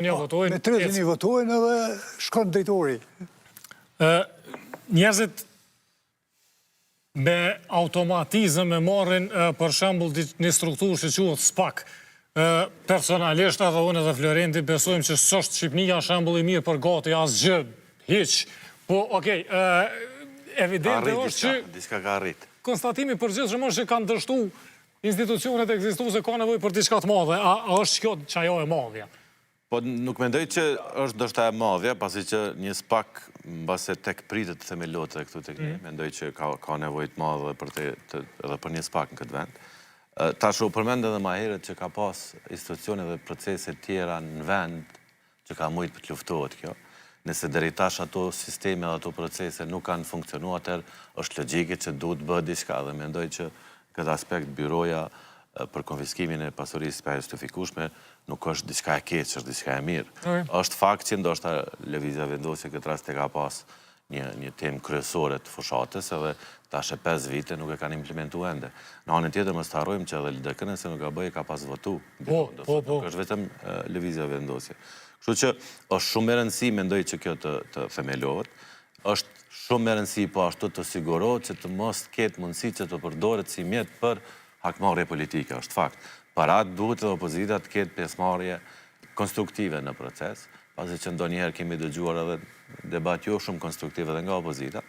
Me 30 votojnë edhe shkon drejtori. Njerëzit me automatizëm e marrin për shembull një strukturë që quhet SPAK. Personalisht edhe unë edhe Florenti besojmë që s'është Shqipnia shembull i mirë për gati asgjë, hiç. Po, okej, evidente është që diçka ka arrit. Konstatimi përgjithshëm është që kanë dështu institucionet ekzistuese ka nevojë për diçka të madhe. A është kjo çajo e madhja? Po nuk mendoj që është ndoshta e madhja, pasi që një SPAK mbase tek pritet të themelohet këtu tek ne, mendoj që ka nevojë të madhe edhe për një SPAK në këtë vend. Tash u përmend edhe më herët që ka pas institucione dhe procese tjera në vend që ka mujt për të luftohet kjo. Nëse deri tash ato sisteme dhe ato procese nuk kanë funksionuar, atëherë është logjike që duhet bëhet diçka dhe mendoj që këtë aspekt byroja për konfiskimin e pasurisë pa justifikueshme nuk është diçka e keq, është diçka e mirë. Është fakt që ndoshta lëvizja vendosje këtë rast e ka pas një temë kryesore të fushatës edhe tash e 5 vite nuk e kanë implementuar ende. Në anën tjetër mos harrojmë që edhe LDK nëse nuk ka bëj ka pas votu. Nuk është vetëm lëvizja vendosje. Kështu që është shumë e rëndësishme mendoj që kjo të themelohet. Është shumë e rëndësishme po ashtu të sigurohet që të mos ketë mundësi që të përdoret si mjet për hakmarrje politike, është fakt. Para duhet edhe opozita të ketë pjesëmarrje konstruktive në proces, pasi që ndonjëherë kemi dëgjuar edhe debat jo shumë konstruktive edhe nga opozita.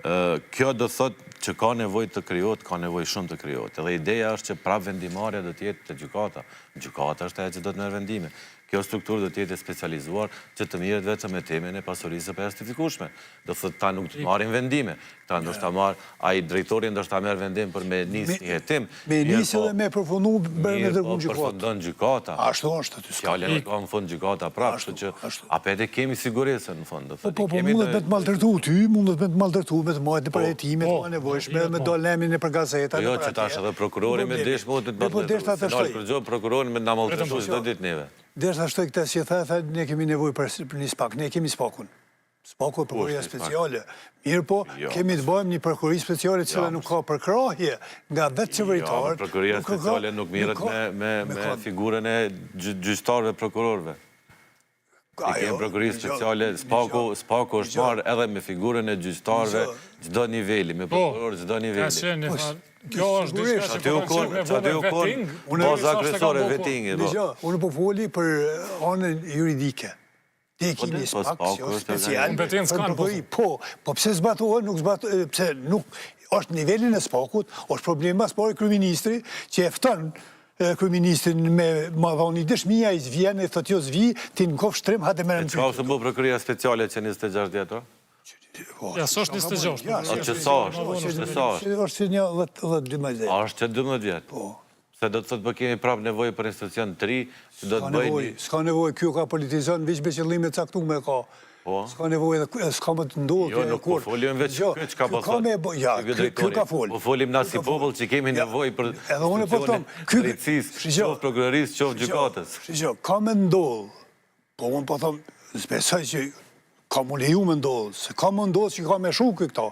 Kjo do thotë që ka nevojë të krijohet, ka nevojë shumë të krijohet. Edhe ideja është që prap vendimarrja do të jetë te gjykata. Gjykata është ajo që do të merr vendime. Kjo strukturë do të jetë specializuar që të mirët vetëm me temën e pasurisë pa justifikueshme. Do thotë ta nuk të marrin vendime. Ta ndoshta marr ai drejtori ndoshta merr vendim për me nisë një hetim. Me nisë dhe me përfundu bërë me dërguar gjykata. Përfundon gjykata. Ashtu është aty. Fjala ka në fund gjykata prapë, kështu që apete kemi sigurisë në fund. Po mundet me të maltretu ty, mundet me të maltretu me të marrë për hetimet të nevojshme, me dolemin e për gazeta. Jo që tash edhe prokurori me desh mund të maltretu. Prokurori me na maltretu çdo ditë neve. Derisa shtoj këtë si tha, ne kemi nevojë për një SPAK, ne kemi SPAK-un. SPAK-u është prokuroria speciale. Mirë po, kemi të bëjmë një prokurori speciale që nuk ka përkrahje nga vetë qeveritarët. Prokuroria speciale nuk mirët me figurën e gjyqtarëve prokurorëve. Ne kemi prokurori speciale, SPAK-u është marrë edhe me figurën e gjyqtarëve çdo niveli, me prokuror çdo niveli. Kjo është diçka që vetting. Baza kryesore vettingi. Unë po foli për anën juridike. Te kemi SPAK që është special për prokurori. Po pse zbatohet, nuk zbatohet, pse nuk është nivelin e SPAK-ut, është problemi mas pari kryeministri që e fton kryeministrin me dhoni dëshmia i zvjen e thotë jo zvi, ti në kohë shtrim ha të merrem. Çka ose bë prokuroria speciale që 26 dhjetor? Ja, s'është 26. Që sa është? Është një 12 vjet. Është 12 vjet. Po. Se do të thotë po kemi prapë nevojë për institucion të ri, që do të bëjnë. S'ka nevojë, kjo ka politizon veç me qëllime të caktuara ka. S'ka nevojë edhe s'ka më të ndodhë. Jo, nuk po folim veç këtë çka po thotë. Ja, kjo ka fol. Po folim na si popull që kemi nevojë për. Edhe unë po them, drejtësisë, qoftë prokurorisë, qoftë gjykatës. Shigjoj, ka më ndodh. Po unë po them, besoj që ka më leju me ndodhë, se ka më ndodhë që ka me shukë këta.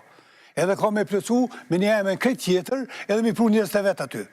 Edhe ka me plëcu me një e me këtë tjetër, edhe mi pru njës të vetë aty.